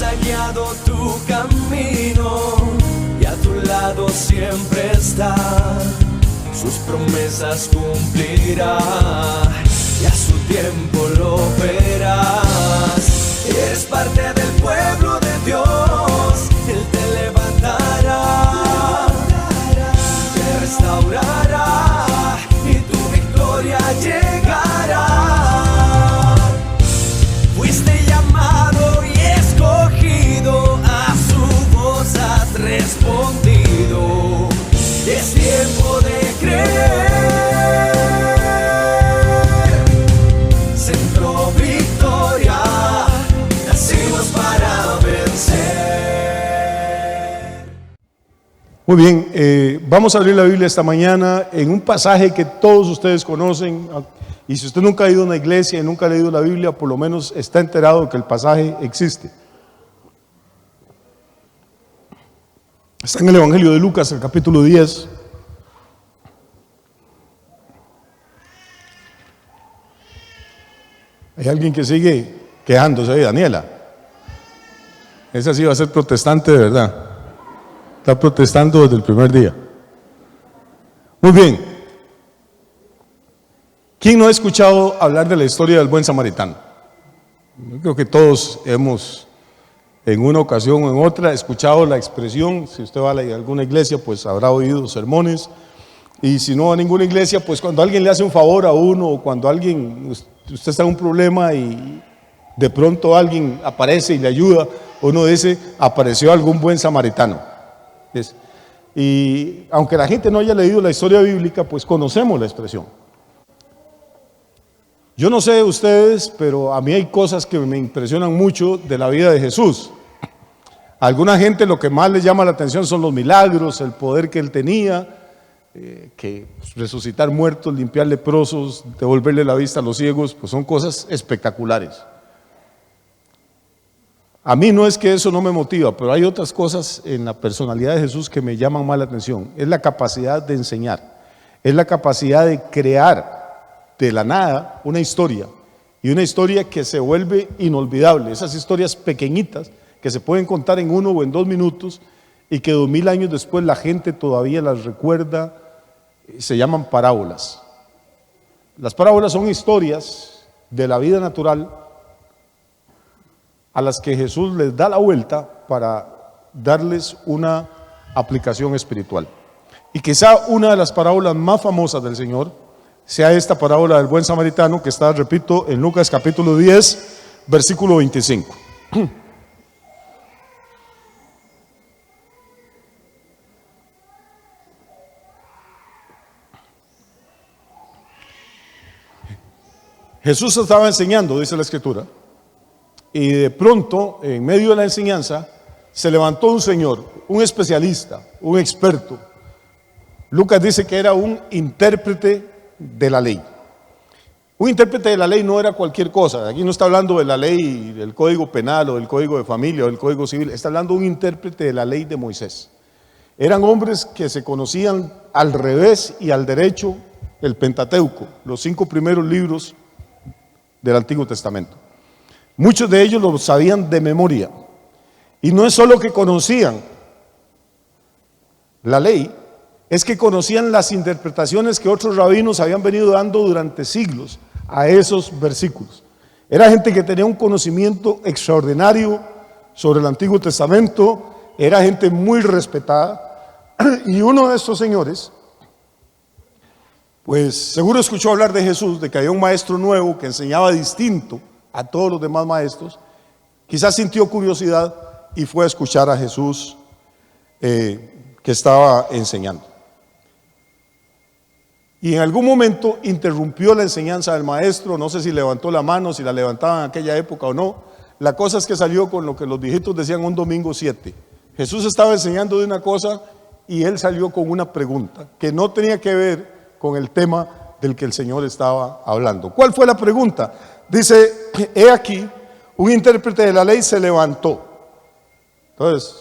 ha guiado tu camino y a tu lado siempre está. Sus promesas cumplirá y a su tiempo lo verás. Eres parte del pueblo de Dios, Él te levantará, te restaurará y tu victoria llegará. Fuiste llamado y escogido, a su voz has respondido. Es tiempo de creer. Centro Victoria, nacimos para vencer. Muy bien, vamos a abrir la Biblia esta mañana en un pasaje que todos ustedes conocen. Y si usted nunca ha ido a una iglesia y nunca ha leído la Biblia, por lo menos está enterado de que el pasaje existe. Está en el Evangelio de Lucas, el capítulo 10. Hay alguien que sigue quejándose ahí, Daniela. Esa sí va a ser protestante de verdad. Está protestando desde el primer día. Muy bien. ¿Quién no ha escuchado hablar de la historia del buen samaritano? Yo creo que todos hemos, en una ocasión o en otra, escuchado la expresión. Si usted va a alguna iglesia, pues habrá oído sermones. Y si no va a ninguna iglesia, pues cuando alguien le hace un favor a uno, o cuando alguien, usted está en un problema y de pronto alguien aparece y le ayuda, uno dice, apareció algún buen samaritano. Y aunque la gente no haya leído la historia bíblica, pues conocemos la expresión. Yo no sé ustedes, pero a mí hay cosas que me impresionan mucho de la vida de Jesús. A alguna gente lo que más les llama la atención son los milagros, el poder que él tenía, que resucitar muertos, limpiar leprosos, devolverle la vista a los ciegos, pues son cosas espectaculares. A mí no es que eso no me motiva, pero hay otras cosas en la personalidad de Jesús que me llaman más la atención. Es la capacidad de enseñar, es la capacidad de crear de la nada una historia, y una historia que se vuelve inolvidable. Esas historias pequeñitas que se pueden contar en 1 o en 2 minutos y que 2000 años después la gente todavía las recuerda, se llaman parábolas. Las parábolas son historias de la vida natural a las que Jesús les da la vuelta para darles una aplicación espiritual. Y quizá una de las parábolas más famosas del Señor sea esta parábola del buen samaritano, que está, repito, en Lucas capítulo 10, versículo 25. Jesús estaba enseñando, dice la Escritura, y de pronto, en medio de la enseñanza, se levantó un señor, un especialista, un experto. Lucas dice que era un intérprete de la ley. Un intérprete de la ley no era cualquier cosa. Aquí no está hablando de la ley del Código Penal o del Código de Familia o del Código Civil. Está hablando de un intérprete de la ley de Moisés. Eran hombres que se conocían al revés y al derecho el Pentateuco, los 5 primeros libros del Antiguo Testamento. Muchos de ellos lo sabían de memoria. Y no es solo que conocían la ley, es que conocían las interpretaciones que otros rabinos habían venido dando durante siglos a esos versículos. Era gente que tenía un conocimiento extraordinario sobre el Antiguo Testamento, era gente muy respetada. Y uno de estos señores, pues seguro escuchó hablar de Jesús, de que había un maestro nuevo que enseñaba distinto a todos los demás maestros. Quizás sintió curiosidad y fue a escuchar a Jesús que estaba enseñando. Y en algún momento interrumpió la enseñanza del maestro. No sé si levantó la mano, si la levantaba en aquella época o no. La cosa es que salió con lo que los viejitos decían un domingo 7. Jesús estaba enseñando de una cosa y él salió con una pregunta que no tenía que ver con el tema del que el Señor estaba hablando. ¿Cuál fue la pregunta? Dice, he aquí, un intérprete de la ley se levantó. Entonces,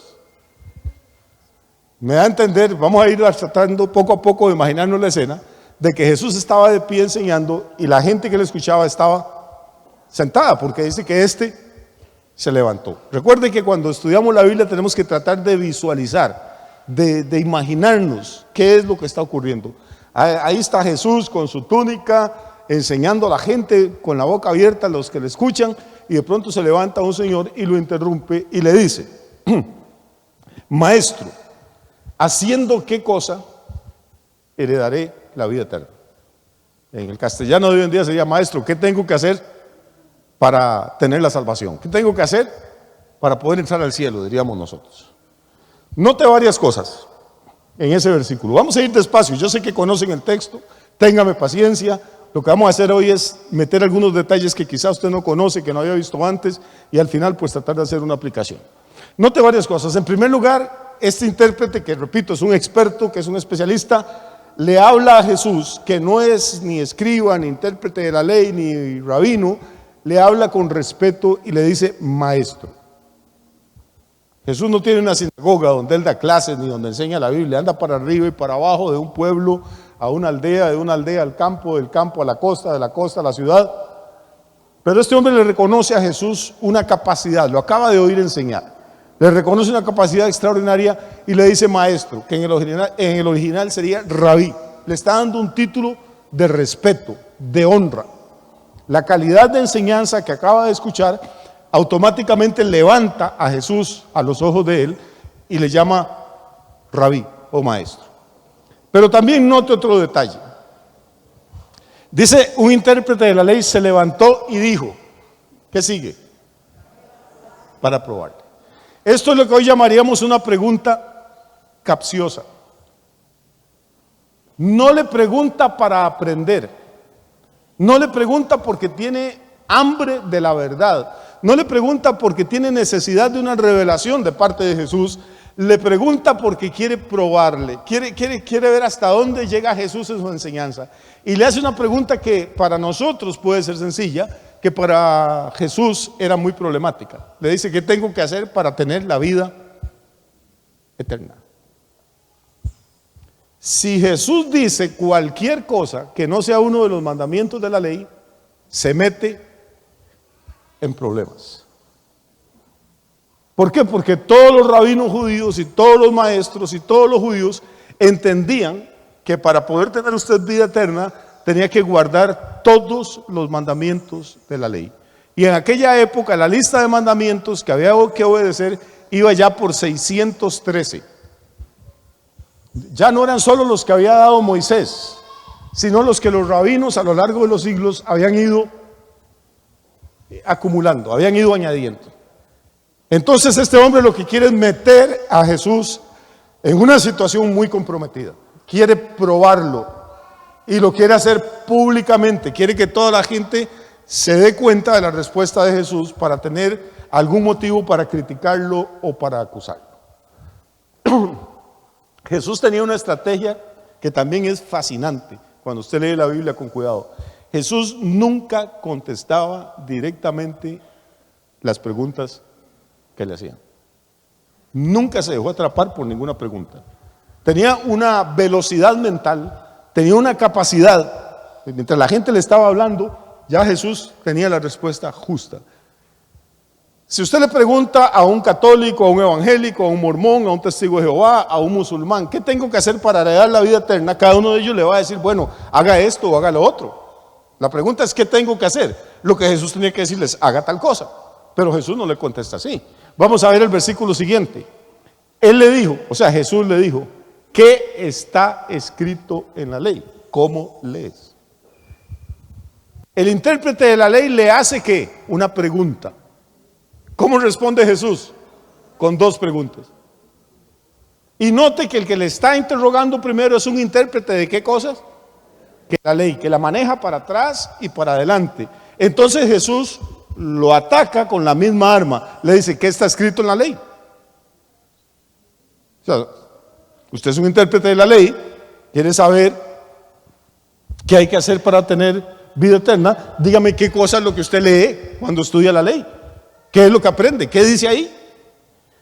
me da a entender, vamos a ir tratando poco a poco de imaginarnos la escena, de que Jesús estaba de pie enseñando y la gente que le escuchaba estaba sentada, porque dice que se levantó. Recuerde que cuando estudiamos la Biblia tenemos que tratar de visualizar, de imaginarnos qué es lo que está ocurriendo. Ahí está Jesús con su túnica, enseñando a la gente con la boca abierta, a los que le escuchan, y de pronto se levanta un señor y lo interrumpe y le dice: Maestro, ¿haciendo qué cosa heredaré la vida eterna? En el castellano de hoy en día sería: Maestro, ¿qué tengo que hacer para tener la salvación? ¿Qué tengo que hacer para poder entrar al cielo?, diríamos nosotros. Note varias cosas en ese versículo. Vamos a ir despacio. Yo sé que conocen el texto, téngame paciencia. Lo que vamos a hacer hoy es meter algunos detalles que quizás usted no conoce, que no había visto antes, y al final pues tratar de hacer una aplicación. Note varias cosas. En primer lugar, este intérprete, que repito es un experto, que es un especialista, le habla a Jesús, que no es ni escriba, ni intérprete de la ley, ni rabino. Le habla con respeto y le dice: Maestro. Jesús no tiene una sinagoga donde él da clases ni donde enseña la Biblia. Anda para arriba y para abajo, de un pueblo a una aldea, de una aldea al campo, del campo a la costa, de la costa a la ciudad. Pero este hombre le reconoce a Jesús una capacidad, lo acaba de oír enseñar. Le reconoce una capacidad extraordinaria y le dice maestro, que en el original sería rabí. Le está dando un título de respeto, de honra. La calidad de enseñanza que acaba de escuchar automáticamente levanta a Jesús a los ojos de él y le llama rabí o maestro. Pero también note otro detalle. Dice: un intérprete de la ley se levantó y dijo, ¿qué sigue? Para probarle. Esto es lo que hoy llamaríamos una pregunta capciosa. No le pregunta para aprender. No le pregunta porque tiene hambre de la verdad. No le pregunta porque tiene necesidad de una revelación de parte de Jesús. Le pregunta porque quiere probarle. Quiere ver hasta dónde llega Jesús en su enseñanza. Y le hace una pregunta que para nosotros puede ser sencilla, que para Jesús era muy problemática. Le dice: ¿qué tengo que hacer para tener la vida eterna? Si Jesús dice cualquier cosa que no sea uno de los mandamientos de la ley, se mete en problemas. ¿Por qué? Porque todos los rabinos judíos y todos los maestros y todos los judíos entendían que para poder tener usted vida eterna tenía que guardar todos los mandamientos de la ley. Y en aquella época la lista de mandamientos que había que obedecer iba ya por 613. Ya no eran solo los que había dado Moisés, sino los que los rabinos a lo largo de los siglos habían ido acumulando, habían ido añadiendo. Entonces este hombre lo que quiere es meter a Jesús en una situación muy comprometida. Quiere probarlo y lo quiere hacer públicamente. Quiere que toda la gente se dé cuenta de la respuesta de Jesús para tener algún motivo para criticarlo o para acusarlo. Jesús tenía una estrategia que también es fascinante cuando usted lee la Biblia con cuidado. Jesús nunca contestaba directamente las preguntas que le hacían. Nunca se dejó atrapar por ninguna pregunta. Tenía una velocidad mental, tenía una capacidad. Mientras la gente le estaba hablando, ya Jesús tenía la respuesta justa. Si usted le pregunta a un católico, a un evangélico, a un mormón, a un testigo de Jehová, a un musulmán, ¿qué tengo que hacer para heredar la vida eterna? Cada uno de ellos le va a decir, bueno, haga esto o haga lo otro. La pregunta es, ¿qué tengo que hacer? Lo que Jesús tenía que decirles, haga tal cosa. Pero Jesús no le contesta así. Vamos a ver el versículo siguiente. Él le dijo, o sea, Jesús le dijo, ¿qué está escrito en la ley? ¿Cómo lees? El intérprete de la ley le hace ¿qué? Una pregunta. ¿Cómo responde Jesús? Con dos preguntas. Y note que el que le está interrogando primero es un intérprete de ¿qué cosas? Que la ley, que la maneja para atrás y para adelante. Entonces Jesús lo ataca con la misma arma. Le dice, ¿qué está escrito en la ley? O sea, usted es un intérprete de la ley, quiere saber qué hay que hacer para tener vida eterna. Dígame qué cosa es lo que usted lee cuando estudia la ley. ¿Qué es lo que aprende? ¿Qué dice ahí?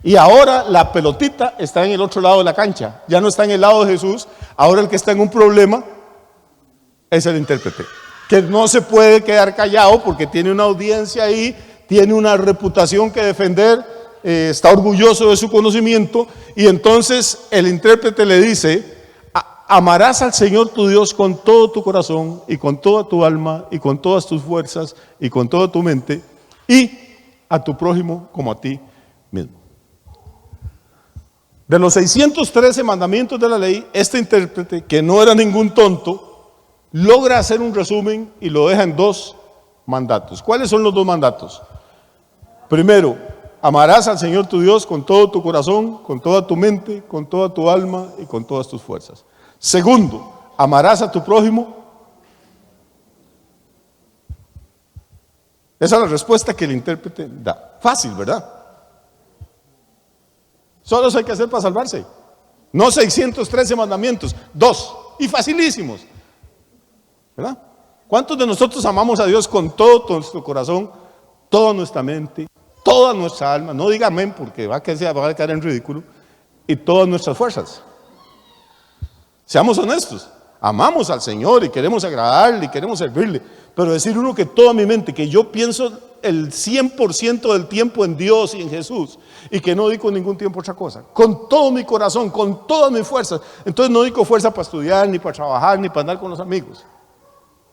Y ahora la pelotita está en el otro lado de la cancha. Ya no está en el lado de Jesús. Ahora el que está en un problema es el intérprete, que no se puede quedar callado porque tiene una audiencia ahí, tiene una reputación que defender, está orgulloso de su conocimiento, y entonces el intérprete le dice: amarás al Señor tu Dios con todo tu corazón y con toda tu alma y con todas tus fuerzas y con toda tu mente, y a tu prójimo como a ti mismo. De los 613 mandamientos de la ley, este intérprete, que no era ningún tonto, logra hacer un resumen y lo deja en 2 mandatos. ¿Cuáles son los 2 mandatos? Primero, amarás al Señor tu Dios con todo tu corazón, con toda tu mente, con toda tu alma y con todas tus fuerzas. Segundo, amarás a tu prójimo. Esa es la respuesta que el intérprete da. Fácil, ¿verdad? Solo eso hay que hacer para salvarse. No 613 mandamientos, 2, y facilísimos, ¿verdad? ¿Cuántos de nosotros amamos a Dios con todo nuestro corazón, toda nuestra mente, toda nuestra alma? No diga amén porque va a caer en ridículo. Y todas nuestras fuerzas. Seamos honestos, amamos al Señor y queremos agradarle y queremos servirle, pero decir uno que toda mi mente, que yo pienso el 100% del tiempo en Dios y en Jesús, y que no dedico ningún tiempo a otra cosa, con todo mi corazón, con todas mis fuerzas, entonces no dedico fuerza para estudiar, ni para trabajar, ni para andar con los amigos.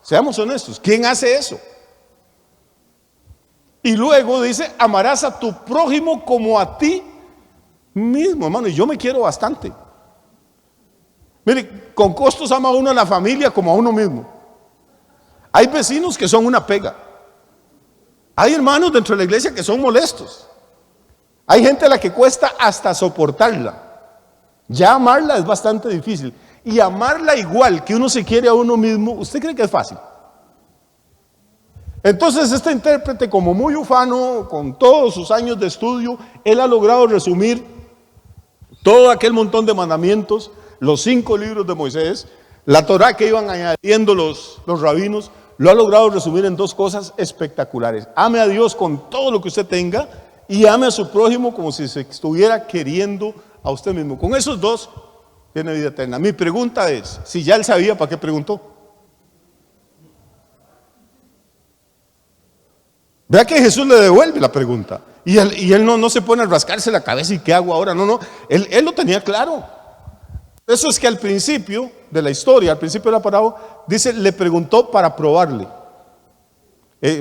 Seamos honestos, ¿quién hace eso? Y luego dice: amarás a tu prójimo como a ti mismo, hermano. Y yo me quiero bastante. Mire, con costos ama uno a la familia como a uno mismo. Hay vecinos que son una pega. Hay hermanos dentro de la iglesia que son molestos. Hay gente a la que cuesta hasta soportarla. Ya amarla es bastante difícil. Y amarla igual que uno se quiere a uno mismo, ¿usted cree que es fácil? Entonces este intérprete, como muy ufano, con todos sus años de estudio, él ha logrado resumir todo aquel montón de mandamientos, los 5 libros de Moisés, la Torá que iban añadiendo los rabinos, lo ha logrado resumir en 2 cosas espectaculares. Ame a Dios con todo lo que usted tenga y ame a su prójimo como si se estuviera queriendo a usted mismo. Con esos 2 tiene vida eterna. Mi pregunta es, si ya él sabía, ¿para qué preguntó? Vea que Jesús le devuelve la pregunta. Y él no se pone a rascarse la cabeza y ¿qué hago ahora? No, él lo tenía claro. Eso es que al principio de la historia, al principio de la parábola, dice, le preguntó para probarle.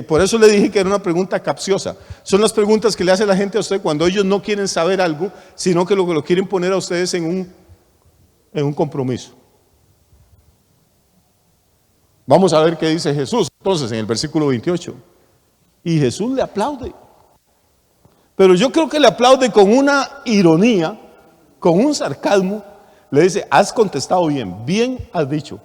Por eso le dije que era una pregunta capciosa. Son las preguntas que le hace la gente a usted cuando ellos no quieren saber algo, sino que lo quieren poner a ustedes en un compromiso. Vamos a ver qué dice Jesús entonces en el versículo 28. Y Jesús le aplaude. Pero yo creo que le aplaude con una ironía, con un sarcasmo. Le dice: has contestado bien, bien has dicho.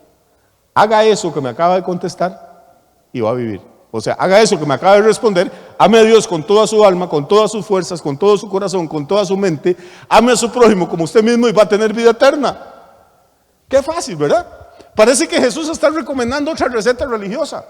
Haga eso que me acaba de contestar y va a vivir. O sea, haga eso que me acaba de responder. Ame a Dios con toda su alma, con todas sus fuerzas, con todo su corazón, con toda su mente. Ame a su prójimo como usted mismo y va a tener vida eterna. Qué fácil, ¿verdad? Parece que Jesús está recomendando otra receta religiosa.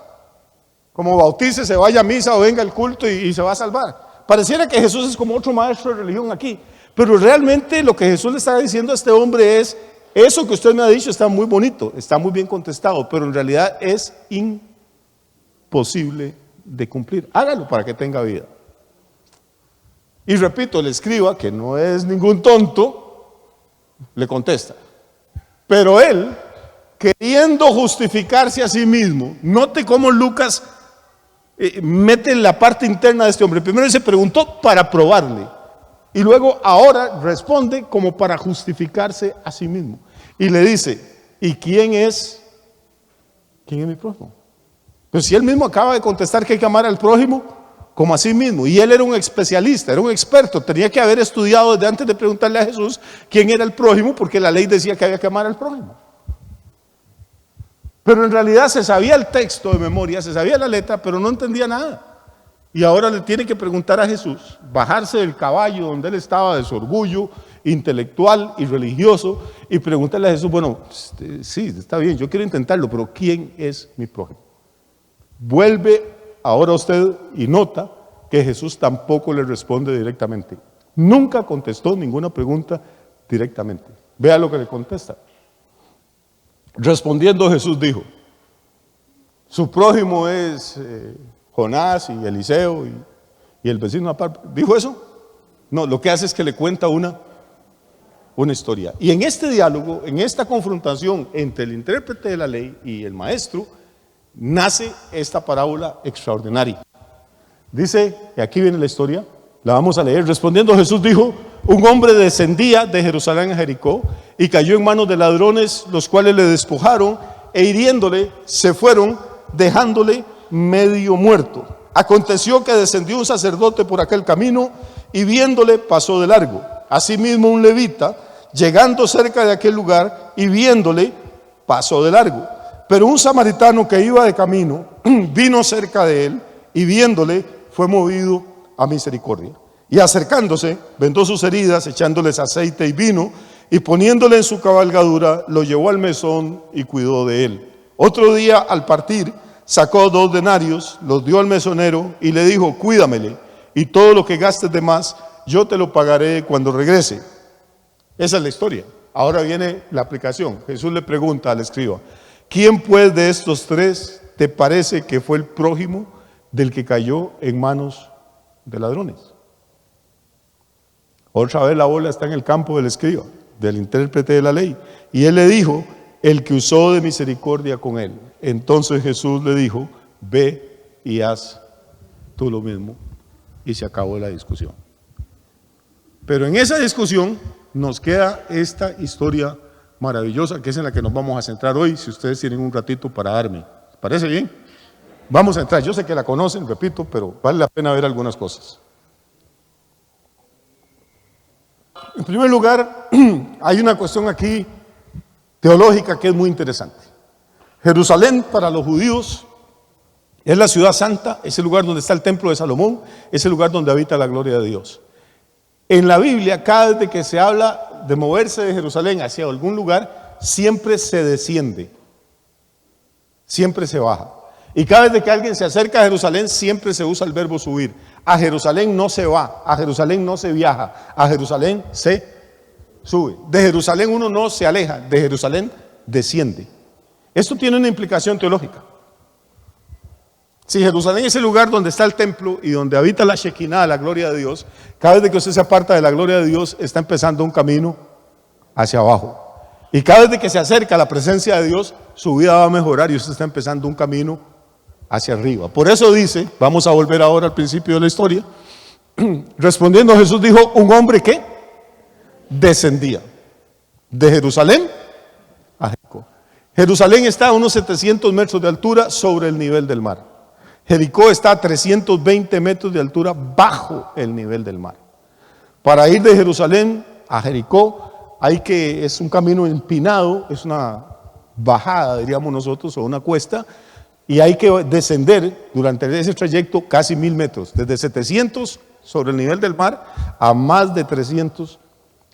Como bautícese, vaya a misa o venga al culto y se va a salvar. Pareciera que Jesús es como otro maestro de religión aquí. Pero realmente lo que Jesús le está diciendo a este hombre es: eso que usted me ha dicho está muy bonito, está muy bien contestado, pero en realidad es imposible de cumplir. Hágalo para que tenga vida. Y repito, el escriba, que no es ningún tonto, le contesta. Pero él, queriendo justificarse a sí mismo, note cómo Lucas mete en la parte interna de este hombre. Primero se preguntó para probarle. Y luego ahora responde como para justificarse a sí mismo. Y le dice: ¿y quién es mi prójimo? Pues si él mismo acaba de contestar que hay que amar al prójimo como a sí mismo. Y él era un especialista, era un experto. Tenía que haber estudiado desde antes de preguntarle a Jesús quién era el prójimo, porque la ley decía que había que amar al prójimo. Pero en realidad se sabía el texto de memoria, se sabía la letra, pero no entendía nada. Y ahora le tiene que preguntar a Jesús, bajarse del caballo donde él estaba, de su orgullo intelectual y religioso, y preguntarle a Jesús: bueno, sí, está bien, yo quiero intentarlo, pero ¿quién es mi prójimo? Vuelve ahora usted y nota que Jesús tampoco le responde directamente. Nunca contestó ninguna pregunta directamente. Vea lo que le contesta. Respondiendo Jesús dijo: su prójimo es Jonás y Eliseo Y el vecino dijo eso. No, lo que hace es que le cuenta una historia. Y en este diálogo, en esta confrontación entre el intérprete de la ley y el maestro, nace esta parábola extraordinaria. Dice, y aquí viene la historia, la vamos a leer. Respondiendo Jesús dijo: un hombre descendía de Jerusalén a Jericó y cayó en manos de ladrones, los cuales le despojaron e hiriéndole se fueron, dejándole medio muerto. Aconteció que descendió un sacerdote por aquel camino y viéndole pasó de largo. Asimismo un levita, llegando cerca de aquel lugar y viéndole, pasó de largo. Pero un samaritano que iba de camino vino cerca de él y viéndole fue movido a misericordia. Y acercándose, vendó sus heridas, echándoles aceite y vino, y poniéndole en su cabalgadura, lo llevó al mesón y cuidó de él. Otro día, al partir, sacó 2 denarios, los dio al mesonero y le dijo: cuídamele, y todo lo que gastes de más, yo te lo pagaré cuando regrese. Esa es la historia. Ahora viene la aplicación. Jesús le pregunta al escriba: ¿quién pues de estos 3 te parece que fue el prójimo del que cayó en manos de ladrones? Otra vez la bola está en el campo del escriba, del intérprete de la ley. Y él le dijo: el que usó de misericordia con él. Entonces Jesús le dijo: ve y haz tú lo mismo. Y se acabó la discusión. Pero en esa discusión nos queda esta historia maravillosa, que es en la que nos vamos a centrar hoy, si ustedes tienen un ratito para darme. ¿Les parece bien? Vamos a entrar. Yo sé que la conocen, repito, pero vale la pena ver algunas cosas. En primer lugar, hay una cuestión aquí teológica que es muy interesante. Jerusalén para los judíos es la ciudad santa, es el lugar donde está el templo de Salomón, es el lugar donde habita la gloria de Dios. En la Biblia, cada vez que se habla de moverse de Jerusalén hacia algún lugar, siempre se desciende, siempre se baja. Y cada vez que alguien se acerca a Jerusalén, siempre se usa el verbo subir. A Jerusalén no se va, a Jerusalén no se viaja, a Jerusalén se sube. De Jerusalén uno no se aleja, de Jerusalén desciende. Esto tiene una implicación teológica. Si Jerusalén es el lugar donde está el templo y donde habita la Shekinah, la gloria de Dios, cada vez que usted se aparta de la gloria de Dios, está empezando un camino hacia abajo. Y cada vez que se acerca a la presencia de Dios, su vida va a mejorar y usted está empezando un camino hacia arriba. Por eso dice, vamos a volver ahora al principio de la historia. Respondiendo Jesús dijo: un hombre que descendía de Jerusalén a Jericó. Jerusalén está a unos 700 metros de altura sobre el nivel del mar. Jericó está a 320 metros de altura bajo el nivel del mar. Para ir de Jerusalén a Jericó es un camino empinado, es una bajada, diríamos nosotros, o una cuesta, y hay que descender durante ese trayecto casi 1000 metros, desde 700 sobre el nivel del mar a más de 300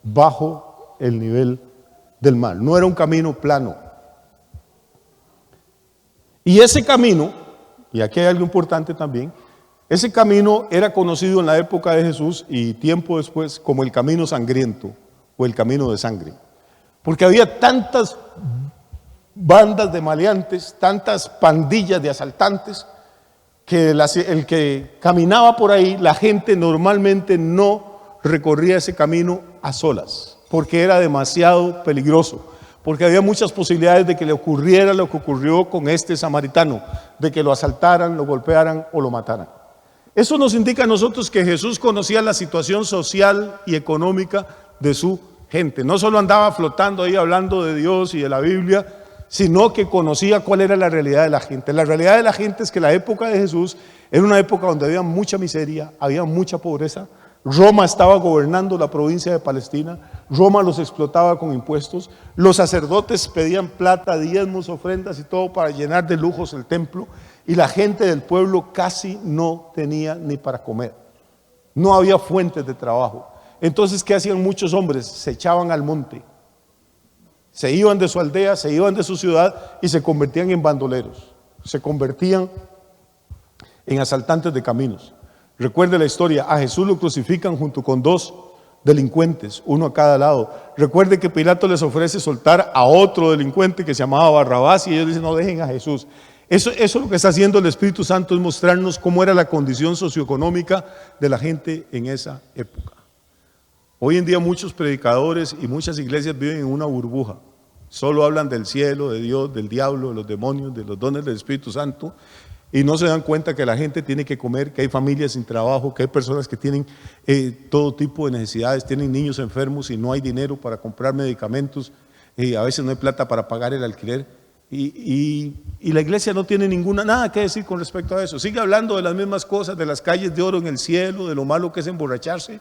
bajo el nivel del mar. No era un camino plano. Y ese camino, y aquí hay algo importante también, ese camino era conocido en la época de Jesús y tiempo después como el camino sangriento o el camino de sangre. Porque había tantas bandas de maleantes, tantas pandillas de asaltantes, que el que caminaba por ahí, la gente normalmente no recorría ese camino a solas, porque era demasiado peligroso. Porque había muchas posibilidades de que le ocurriera lo que ocurrió con este samaritano, de que lo asaltaran, lo golpearan o lo mataran. Eso nos indica a nosotros que Jesús conocía la situación social y económica de su gente. No solo andaba flotando ahí hablando de Dios y de la Biblia, sino que conocía cuál era la realidad de la gente. La realidad de la gente es que la época de Jesús era una época donde había mucha miseria, había mucha pobreza. Roma estaba gobernando la provincia de Palestina, Roma los explotaba con impuestos, los sacerdotes pedían plata, diezmos, ofrendas y todo para llenar de lujos el templo, y la gente del pueblo casi no tenía ni para comer, no había fuentes de trabajo. Entonces, ¿qué hacían muchos hombres? Se echaban al monte, se iban de su aldea, se iban de su ciudad y se convertían en bandoleros, se convertían en asaltantes de caminos. Recuerde la historia, a Jesús lo crucifican junto con 2 delincuentes, uno a cada lado. Recuerde que Pilato les ofrece soltar a otro delincuente que se llamaba Barrabás y ellos dicen: no, dejen a Jesús. Eso lo que está haciendo el Espíritu Santo es mostrarnos cómo era la condición socioeconómica de la gente en esa época. Hoy en día muchos predicadores y muchas iglesias viven en una burbuja. Solo hablan del cielo, de Dios, del diablo, de los demonios, de los dones del Espíritu Santo, y no se dan cuenta que la gente tiene que comer, que hay familias sin trabajo, que hay personas que tienen todo tipo de necesidades, tienen niños enfermos y no hay dinero para comprar medicamentos, a veces no hay plata para pagar el alquiler, y la iglesia no tiene nada que decir con respecto a eso. Sigue hablando de las mismas cosas, de las calles de oro en el cielo, de lo malo que es emborracharse,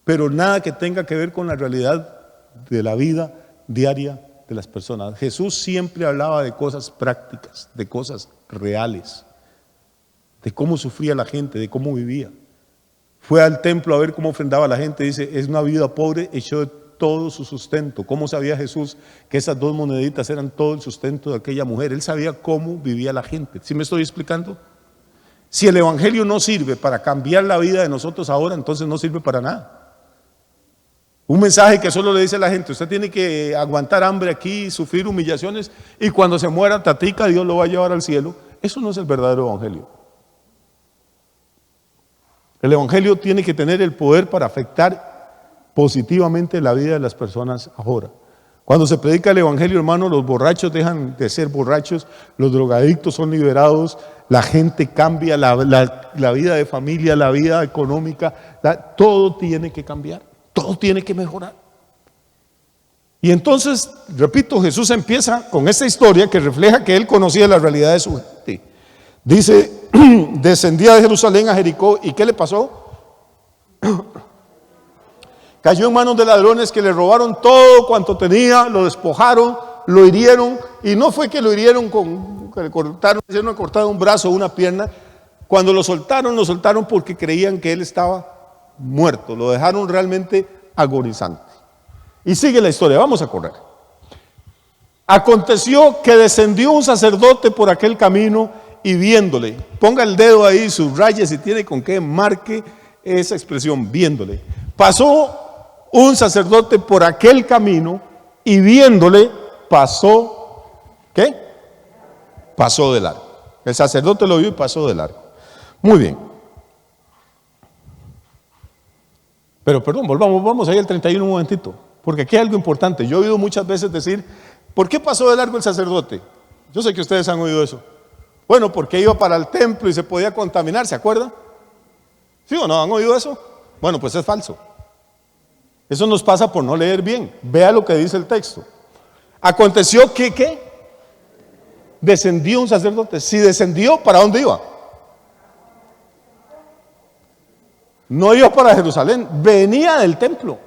pero nada que tenga que ver con la realidad de la vida diaria de las personas. Jesús siempre hablaba de cosas prácticas, de cosas reales, de cómo sufría la gente, de cómo vivía. Fue al templo a ver cómo ofrendaba la gente, dice, es una vida pobre, echó de todo su sustento. ¿Cómo sabía Jesús que esas 2 moneditas eran todo el sustento de aquella mujer? Él sabía cómo vivía la gente. ¿Sí me estoy explicando? Si el evangelio no sirve para cambiar la vida de nosotros ahora, entonces no sirve para nada. Un mensaje que solo le dice a la gente, usted tiene que aguantar hambre aquí, sufrir humillaciones, y cuando se muera tatica, Dios lo va a llevar al cielo. Eso no es el verdadero evangelio. El evangelio tiene que tener el poder para afectar positivamente la vida de las personas ahora. Cuando se predica el evangelio, hermano, los borrachos dejan de ser borrachos, los drogadictos son liberados, la gente cambia, la vida de familia, la vida económica, todo tiene que cambiar. Todo tiene que mejorar. Y entonces, repito, Jesús empieza con esta historia que refleja que él conocía la realidad de su gente. Dice, descendía de Jerusalén a Jericó, ¿y qué le pasó? Cayó en manos de ladrones que le robaron todo cuanto tenía, lo despojaron, lo hirieron, y no fue que lo hirieron que le cortaron un brazo o una pierna. Cuando lo soltaron porque creían que él estaba muerto, lo dejaron realmente agonizante. Y sigue la historia, vamos a correr. Aconteció que descendió un sacerdote por aquel camino y viéndole, ponga el dedo ahí, subraye si tiene con qué, marque esa expresión, viéndole. Pasó un sacerdote por aquel camino y viéndole pasó, ¿qué? Pasó de largo. El sacerdote lo vio y pasó de largo. Muy bien. Pero perdón, vamos ahí al 31 un momentito, porque aquí hay algo importante. Yo he oído muchas veces decir, ¿por qué pasó de largo el sacerdote? Yo sé que ustedes han oído eso. Bueno, porque iba para el templo y se podía contaminar, ¿se acuerdan? ¿Sí o no? ¿Han oído eso? Bueno, pues es falso. Eso nos pasa por no leer bien. Vea lo que dice el texto. Aconteció que, ¿qué? Descendió un sacerdote. Si descendió, ¿para dónde iba? No iba para Jerusalén, venía del templo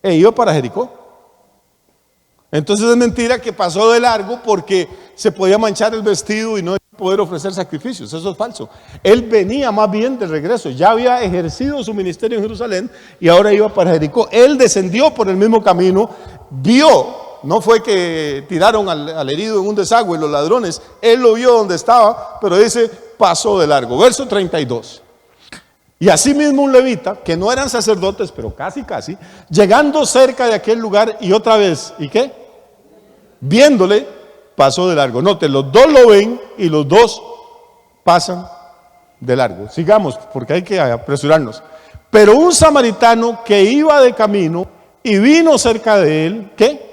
e iba para Jericó. Entonces es mentira que pasó de largo porque se podía manchar el vestido y no poder ofrecer sacrificios. Eso es falso. Él venía más bien de regreso, ya había ejercido su ministerio en Jerusalén y ahora iba para Jericó. Él descendió por el mismo camino, vio, no fue que tiraron al herido en un desagüe los ladrones, él lo vio donde estaba, pero dice pasó de largo. Verso 32. Y asimismo un levita, que no eran sacerdotes, pero casi, llegando cerca de aquel lugar y otra vez, ¿y qué? Viéndole, pasó de largo. Note, los dos lo ven y los dos pasan de largo. Sigamos, porque hay que apresurarnos. Pero un samaritano que iba de camino y vino cerca de él, ¿qué?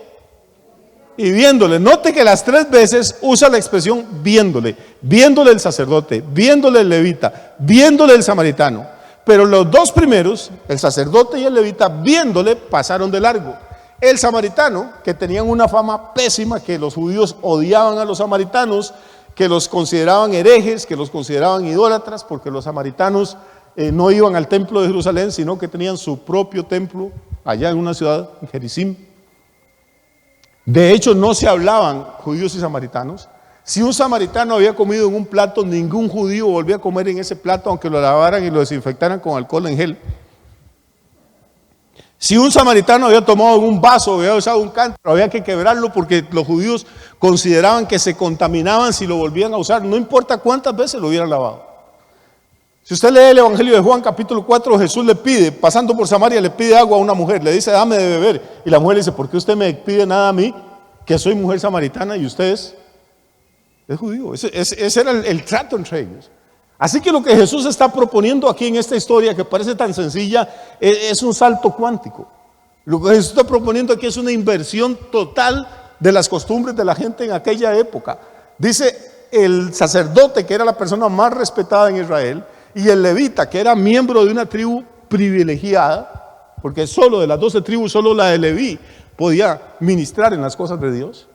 Y viéndole, note que las 3 veces usa la expresión viéndole el sacerdote, viéndole el levita, viéndole el samaritano. Pero los 2 primeros, el sacerdote y el levita, viéndole, pasaron de largo. El samaritano, que tenían una fama pésima, que los judíos odiaban a los samaritanos, que los consideraban herejes, que los consideraban idólatras, porque los samaritanos no iban al templo de Jerusalén, sino que tenían su propio templo allá en una ciudad, en Gerizim. De hecho, no se hablaban judíos y samaritanos. Si un samaritano había comido en un plato, ningún judío volvía a comer en ese plato, aunque lo lavaran y lo desinfectaran con alcohol en gel. Si un samaritano había tomado en un vaso, había usado un cántaro, había que quebrarlo porque los judíos consideraban que se contaminaban si lo volvían a usar, no importa cuántas veces lo hubieran lavado. Si usted lee el Evangelio de Juan capítulo 4, Jesús le pide, pasando por Samaria, le pide agua a una mujer, le dice dame de beber, y la mujer le dice, ¿por qué usted me pide nada a mí, que soy mujer samaritana y ustedes es judío. Ese era el trato entre ellos. Así que lo que Jesús está proponiendo aquí en esta historia, que parece tan sencilla, es un salto cuántico. Lo que Jesús está proponiendo aquí es una inversión total de las costumbres de la gente en aquella época. Dice el sacerdote, que era la persona más respetada en Israel, y el levita, que era miembro de una tribu privilegiada, porque solo de las 12 tribus, solo la de Leví podía ministrar en las cosas de Dios,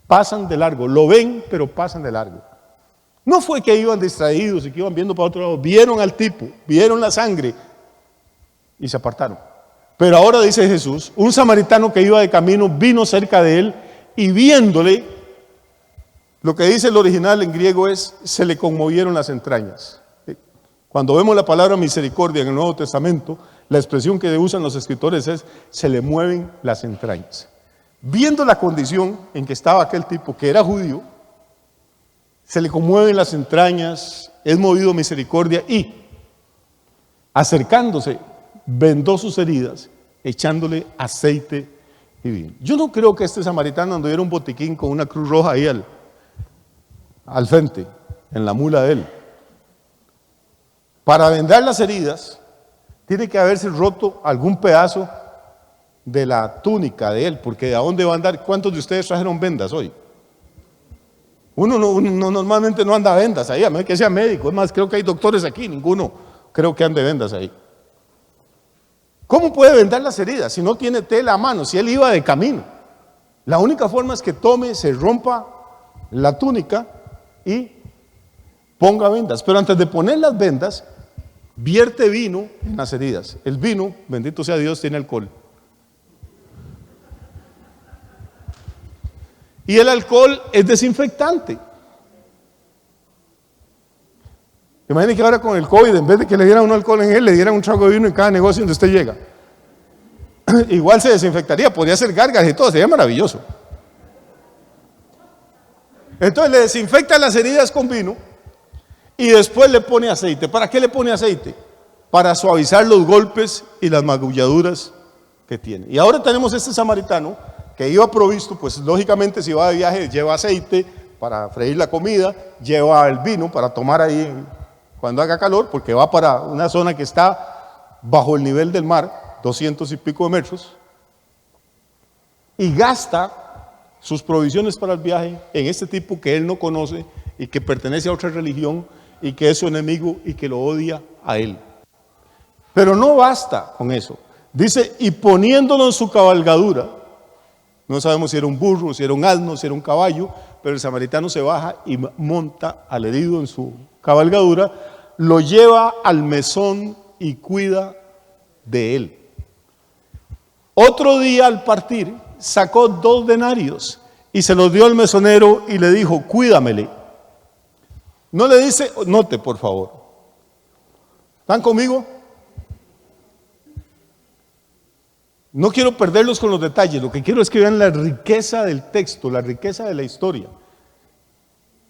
pasan de largo, lo ven, pero pasan de largo. No fue que iban distraídos y que iban viendo para otro lado, vieron al tipo, vieron la sangre y se apartaron. Pero ahora dice Jesús, un samaritano que iba de camino vino cerca de él y viéndole, lo que dice el original en griego es, se le conmovieron las entrañas. Cuando vemos la palabra misericordia en el Nuevo Testamento, la expresión que usan los escritores es, se le mueven las entrañas. Viendo la condición en que estaba aquel tipo, que era judío, se le conmueven las entrañas, es movido a misericordia y, acercándose, vendó sus heridas, echándole aceite y vino. Yo no creo que este samaritano anduviera un botiquín con una cruz roja ahí al frente, en la mula de él. Para vendar las heridas, tiene que haberse roto algún pedazo de la túnica de él, porque ¿a dónde va a andar? ¿Cuántos de ustedes trajeron vendas hoy? Uno normalmente no anda vendas ahí, a menos que sea médico. Es más, creo que hay doctores aquí, ninguno creo que ande vendas ahí. ¿Cómo puede vendar las heridas si no tiene tela a mano? Si él iba de camino. La única forma es que tome, se rompa la túnica y ponga vendas. Pero antes de poner las vendas, vierte vino en las heridas. El vino, bendito sea Dios, tiene alcohol. Y el alcohol es desinfectante. Imagínense que ahora con el COVID, en vez de que le dieran un alcohol en él, le dieran un trago de vino en cada negocio donde usted llega. Igual se desinfectaría, podría ser gárgaras y todo, sería maravilloso. Entonces le desinfecta las heridas con vino y después le pone aceite. ¿Para qué le pone aceite? Para suavizar los golpes y las magulladuras que tiene. Y ahora tenemos este samaritano que iba provisto, pues lógicamente si va de viaje lleva aceite para freír la comida, lleva el vino para tomar ahí cuando haga calor, porque va para una zona que está bajo el nivel del mar, 200 y pico de metros, y gasta sus provisiones para el viaje en este tipo que él no conoce y que pertenece a otra religión y que es su enemigo y que lo odia a él. Pero no basta con eso. Dice, y poniéndolo en su cabalgadura, no sabemos si era un burro, si era un asno, si era un caballo, pero el samaritano se baja y monta al herido en su cabalgadura, lo lleva al mesón y cuida de él. Otro día al partir, sacó 2 denarios y se los dio al mesonero y le dijo, cuídamele. No le dice, note por favor. ¿Están conmigo? No quiero perderlos con los detalles, lo que quiero es que vean la riqueza del texto, la riqueza de la historia.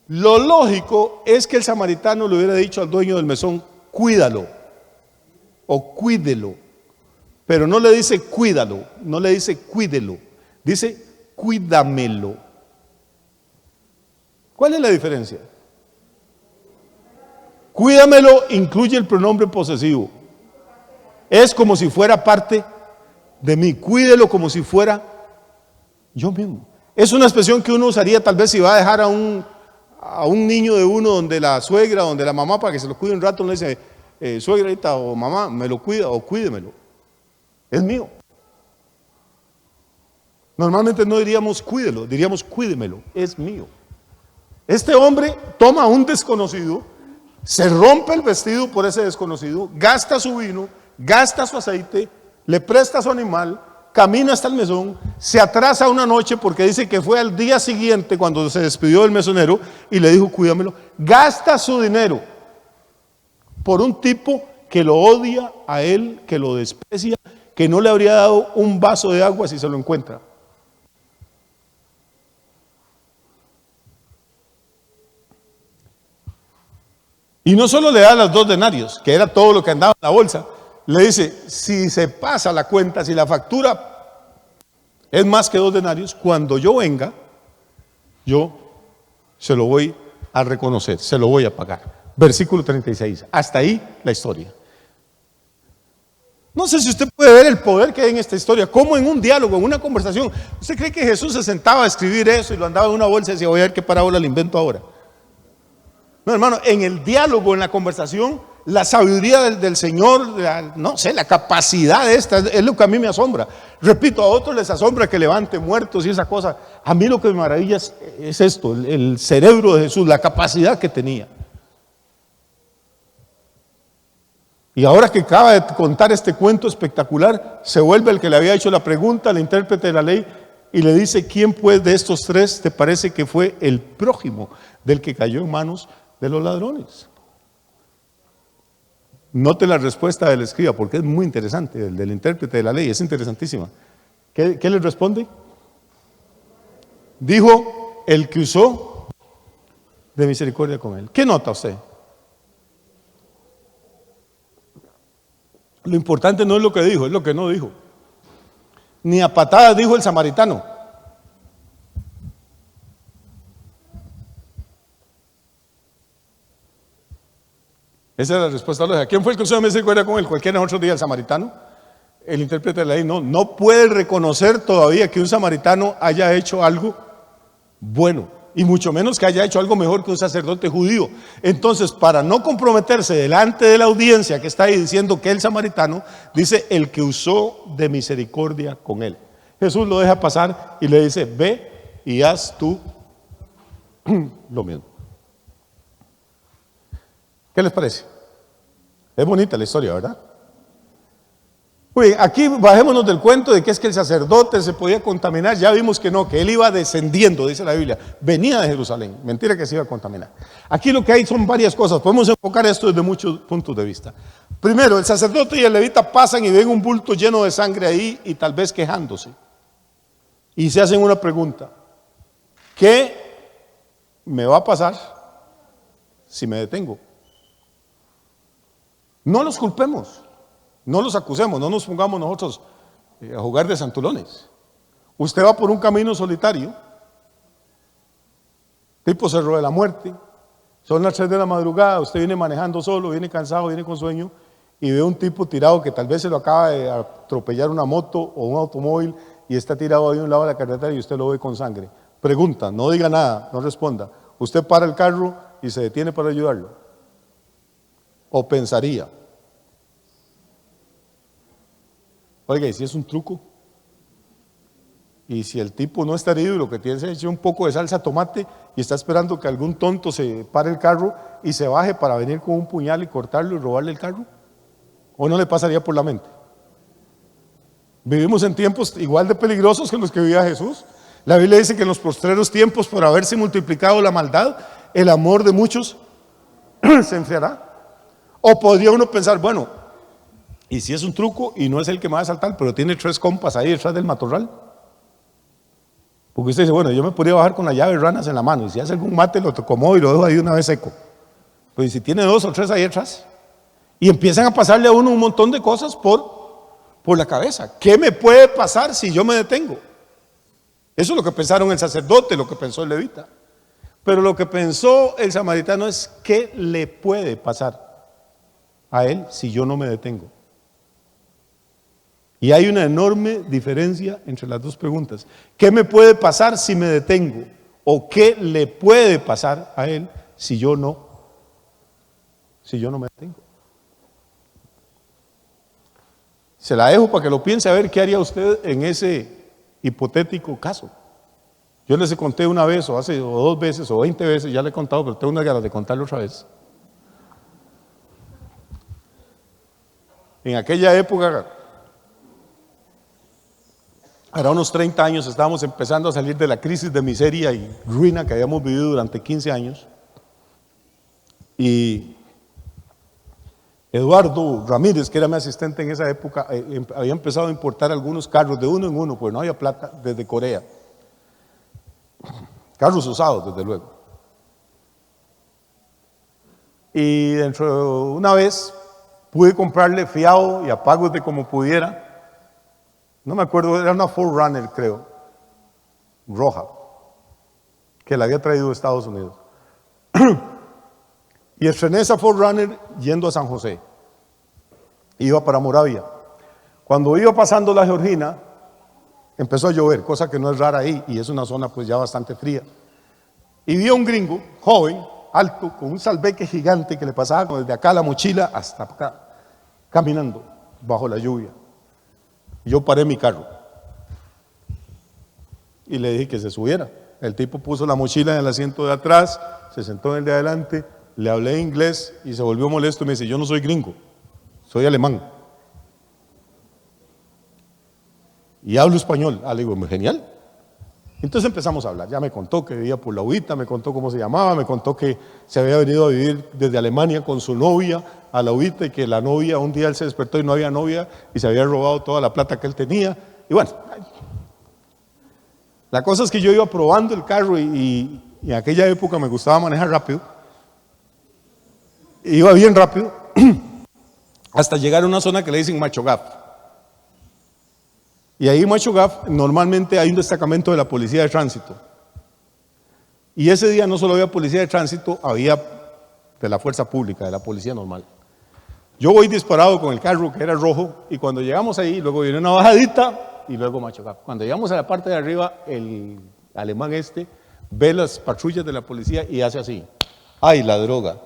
Lo lógico es que el samaritano le hubiera dicho al dueño del mesón, cuídalo o cuídelo, pero no le dice cuídalo, no le dice cuídelo, dice cuídamelo. ¿Cuál es la diferencia? Cuídamelo incluye el pronombre posesivo, es como si fuera parte de mí, cuídelo como si fuera yo mismo. Es una expresión que uno usaría tal vez si va a dejar a un niño de uno donde la suegra, donde la mamá, para que se lo cuide un rato, uno le dice, suegrita o mamá, me lo cuida o cuídemelo. Es mío. Normalmente no diríamos cuídelo, diríamos cuídemelo, es mío. Este hombre toma a un desconocido, se rompe el vestido por ese desconocido, gasta su vino, gasta su aceite, le presta a su animal, camina hasta el mesón, se atrasa una noche porque dice que fue al día siguiente cuando se despidió del mesonero y le dijo cuídamelo, gasta su dinero por un tipo que lo odia a él, que lo desprecia, que no le habría dado un vaso de agua si se lo encuentra. Y no solo le da las 2 denarios, que era todo lo que andaba en la bolsa, le dice, si se pasa la cuenta, si la factura es más que 2 denarios, cuando yo venga, yo se lo voy a reconocer, se lo voy a pagar. Versículo 36, hasta ahí la historia. No sé si usted puede ver el poder que hay en esta historia, como en un diálogo, en una conversación. ¿Usted cree que Jesús se sentaba a escribir eso y lo andaba en una bolsa y decía, voy a ver qué parábola le invento ahora? No, hermano, en el diálogo, en la conversación, la sabiduría del Señor, no sé, la capacidad de esta, es lo que a mí me asombra. Repito, a otros les asombra que levante muertos y esa cosa. A mí lo que me maravilla es esto, el cerebro de Jesús, la capacidad que tenía. Y ahora que acaba de contar este cuento espectacular, se vuelve el que le había hecho la pregunta al intérprete de la ley y le dice, ¿quién pues de estos tres te parece que fue el prójimo del que cayó en manos de los ladrones? Note la respuesta del escriba, porque es muy interesante, el del intérprete de la ley, es interesantísima. ¿Qué le responde? Dijo, el que usó de misericordia con él. ¿Qué nota usted? Lo importante no es lo que dijo, es lo que no dijo. Ni a patadas dijo el samaritano. Esa es la respuesta lógica. ¿Quién fue el que usó de misericordia con él? Cualquiera otro día, el samaritano. El intérprete de la ley no puede reconocer todavía que un samaritano haya hecho algo bueno, y mucho menos que haya hecho algo mejor que un sacerdote judío. Entonces, para no comprometerse delante de la audiencia que está ahí diciendo que el samaritano, dice el que usó de misericordia con él. Jesús lo deja pasar y le dice, ve y haz tú lo mismo. ¿Qué les parece? Es bonita la historia, ¿verdad? Uy, aquí bajémonos del cuento de que es que el sacerdote se podía contaminar. Ya vimos que no, que él iba descendiendo, dice la Biblia, venía de Jerusalén, mentira que se iba a contaminar. Aquí lo que hay son varias cosas, podemos enfocar esto desde muchos puntos de vista. Primero, el sacerdote y el levita pasan y ven un bulto lleno de sangre ahí y tal vez quejándose. Y se hacen una pregunta, ¿qué me va a pasar si me detengo? No los culpemos. No los acusemos, no nos pongamos nosotros a jugar de santulones. Usted va por un camino solitario, tipo Cerro de la Muerte, son las 3 de la madrugada, usted viene manejando solo, viene cansado, viene con sueño y ve un tipo tirado que tal vez se lo acaba de atropellar una moto o un automóvil y está tirado ahí a un lado de la carretera y usted lo ve con sangre. Pregunta, no diga nada, no responda. Usted para el carro y se detiene para ayudarlo. ¿O pensaría? Oiga, ¿y si es un truco? Y si el tipo no está herido y lo que tiene es echar un poco de salsa de tomate y está esperando que algún tonto se pare el carro y se baje para venir con un puñal y cortarlo y robarle el carro, ¿o no le pasaría por la mente? Vivimos en tiempos igual de peligrosos que los que vivía Jesús. La Biblia dice que en los postreros tiempos, por haberse multiplicado la maldad, el amor de muchos se enfriará. O podría uno pensar, bueno, y si es un truco y no es el que me va a asaltar, pero tiene 3 compas ahí detrás del matorral. Porque usted dice, bueno, yo me podría bajar con la llave de ranas en la mano y si hace algún mate lo acomodo y lo dejo ahí una vez seco. Pues si tiene 2 o 3 ahí atrás y empiezan a pasarle a uno un montón de cosas por la cabeza. ¿Qué me puede pasar si yo me detengo? Eso es lo que pensaron el sacerdote, lo que pensó el levita. Pero lo que pensó el samaritano es ¿qué le puede pasar a él si yo no me detengo? Y hay una enorme diferencia entre las dos preguntas. ¿Qué me puede pasar si me detengo? ¿O qué le puede pasar a él si yo no me detengo? Se la dejo para que lo piense a ver qué haría usted en ese hipotético caso. Yo les conté una vez o 2 veces o 20 veces, ya le he contado, pero tengo unas ganas de contarlo otra vez. En aquella época, ahora unos 30 años, estábamos empezando a salir de la crisis de miseria y ruina que habíamos vivido durante 15 años. Y Eduardo Ramírez, que era mi asistente en esa época, había empezado a importar algunos carros de uno en uno, pues no había plata, desde Corea. Carros usados, desde luego. Y dentro de una vez pude comprarle fiado y a pagos de como pudiera. No me acuerdo, era una 4Runner, creo, roja, que la había traído de Estados Unidos. Y estrené esa 4Runner yendo a San José. Iba para Moravia. Cuando iba pasando la Georgina, empezó a llover, cosa que no es rara ahí, y es una zona pues ya bastante fría. Y vi a un gringo, joven, alto, con un salveque gigante que le pasaba desde acá la mochila hasta acá, caminando bajo la lluvia. Yo paré mi carro y le dije que se subiera. El tipo puso la mochila en el asiento de atrás, se sentó en el de adelante, le hablé inglés y se volvió molesto y me dice: yo no soy gringo, soy alemán y hablo español. Le digo: genial. Entonces empezamos a hablar. Ya me contó que vivía por la Ubita, me contó cómo se llamaba, me contó que se había venido a vivir desde Alemania con su novia a la Ubita, y que la novia, un día él se despertó y no había novia y se había robado toda la plata que él tenía. Y bueno, la cosa es que yo iba probando el carro y en aquella época me gustaba manejar rápido. Iba bien rápido hasta llegar a una zona que le dicen Macho Gap. Y ahí en Macho Gap normalmente hay un destacamento de la policía de tránsito. Y ese día no solo había policía de tránsito, había de la fuerza pública, de la policía normal. Yo voy disparado con el carro que era rojo, y cuando llegamos ahí, luego viene una bajadita y luego Macho Gap. Cuando llegamos a la parte de arriba, el alemán ve las patrullas de la policía y hace así: ¡ay, la droga!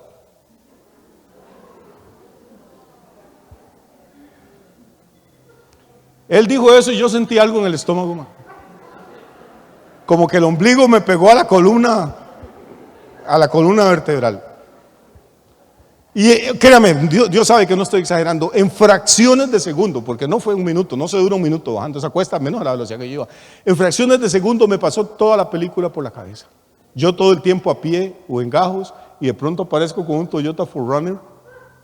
Él dijo eso y yo sentí algo en el estómago, man. Como que el ombligo me pegó a la columna vertebral. Y créame, Dios sabe que no estoy exagerando, en fracciones de segundo, porque no fue un minuto, no se dura un minuto bajando esa cuesta, menos a la velocidad que yo iba. En fracciones de segundo me pasó toda la película por la cabeza. Yo todo el tiempo a pie o en gajos, y de pronto aparezco con un Toyota 4Runner,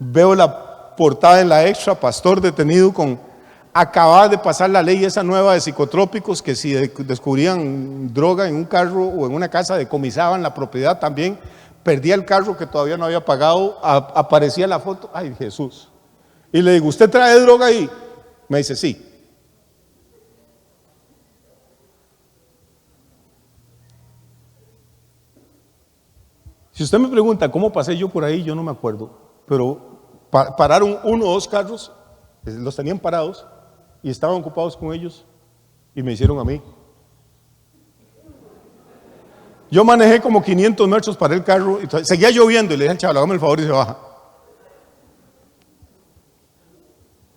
veo la portada en la Extra: pastor detenido con... Acababa de pasar la ley esa nueva de psicotrópicos, que si descubrían droga en un carro o en una casa, decomisaban la propiedad también. Perdía el carro que todavía no había pagado, aparecía la foto. ¡Ay, Jesús! Y le digo: ¿usted trae droga ahí? Me dice: sí. Si usted me pregunta cómo pasé yo por ahí, yo no me acuerdo, pero pararon uno o dos carros, los tenían parados y estaban ocupados con ellos, y me hicieron a mí. Yo manejé como 500 metros, paré el carro, y seguía lloviendo, y le dije al chaval: hágame el favor, y se baja.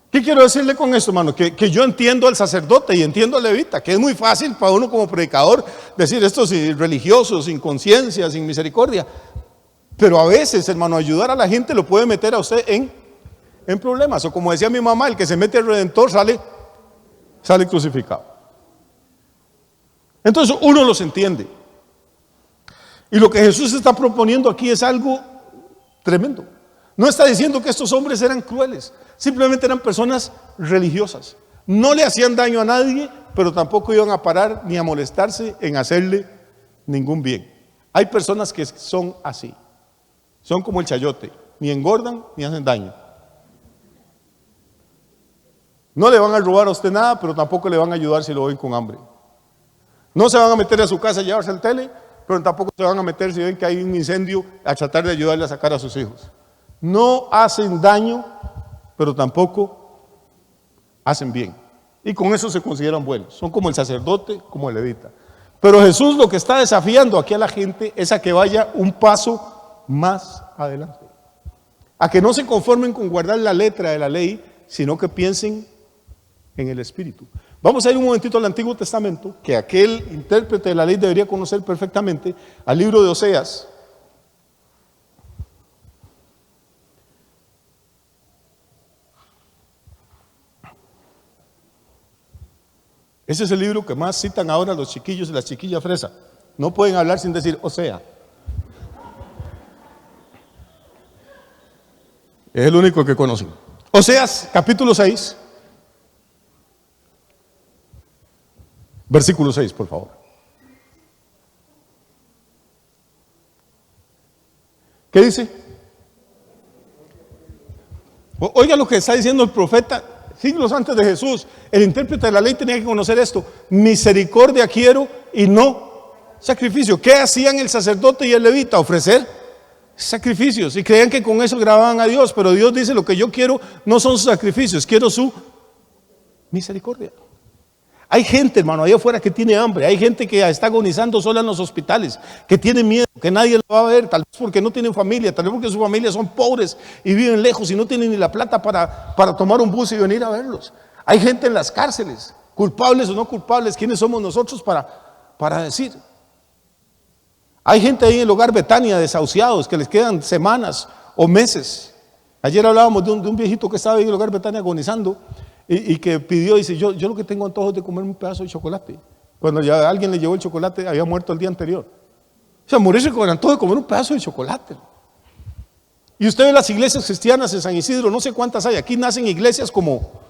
¿Qué quiero decirle con esto, hermano? Que yo entiendo al sacerdote y entiendo al levita, que es muy fácil para uno como predicador decir: estos religiosos, sin conciencia, sin misericordia. Pero a veces, hermano, ayudar a la gente lo puede meter a usted en problemas. O como decía mi mamá: el que se mete al Redentor sale crucificado. Entonces uno los entiende. Y lo que Jesús está proponiendo aquí es algo tremendo. No está diciendo que estos hombres eran crueles, simplemente eran personas religiosas. No le hacían daño a nadie, pero tampoco iban a parar ni a molestarse en hacerle ningún bien. Hay personas que son así, son como el chayote: ni engordan ni hacen daño. No le van a robar a usted nada, pero tampoco le van a ayudar si lo ven con hambre. No se van a meter a su casa a llevarse el tele, pero tampoco se van a meter si ven que hay un incendio a tratar de ayudarle a sacar a sus hijos. No hacen daño, pero tampoco hacen bien. Y con eso se consideran buenos. Son como el sacerdote, como el levita. Pero Jesús lo que está desafiando aquí a la gente es a que vaya un paso más adelante. A que no se conformen con guardar la letra de la ley, sino que piensen en el Espíritu. Vamos a ir un momentito al Antiguo Testamento, que aquel intérprete de la ley debería conocer perfectamente, al libro de Oseas. Ese es el libro que más citan ahora los chiquillos y las chiquillas fresa. No pueden hablar sin decir Osea. Es el único que conocen. Oseas, capítulo 6. Versículo 6, por favor. ¿Qué dice? Oiga lo que está diciendo el profeta siglos antes de Jesús. El intérprete de la ley tenía que conocer esto: misericordia quiero y no sacrificio. ¿Qué hacían el sacerdote y el levita? Ofrecer sacrificios, y creían que con eso agradaban a Dios, pero Dios dice: lo que yo quiero no son sus sacrificios, quiero su misericordia. Hay gente, hermano, allá afuera que tiene hambre, hay gente que está agonizando sola en los hospitales, que tiene miedo, que nadie lo va a ver, tal vez porque no tienen familia, tal vez porque sus familias son pobres y viven lejos y no tienen ni la plata para tomar un bus y venir a verlos. Hay gente en las cárceles, culpables o no culpables. ¿Quiénes somos nosotros para decir? Hay gente ahí en el hogar Betania, desahuciados, que les quedan semanas o meses. Ayer hablábamos de un viejito que estaba ahí en el hogar Betania agonizando y que pidió, dice: yo lo que tengo antojo es de comer un pedazo de chocolate. Cuando ya alguien le llevó el chocolate, había muerto el día anterior. O sea, morirse con antojo de comer un pedazo de chocolate. Y usted ve las iglesias cristianas en San Isidro, no sé cuántas hay. Aquí nacen iglesias como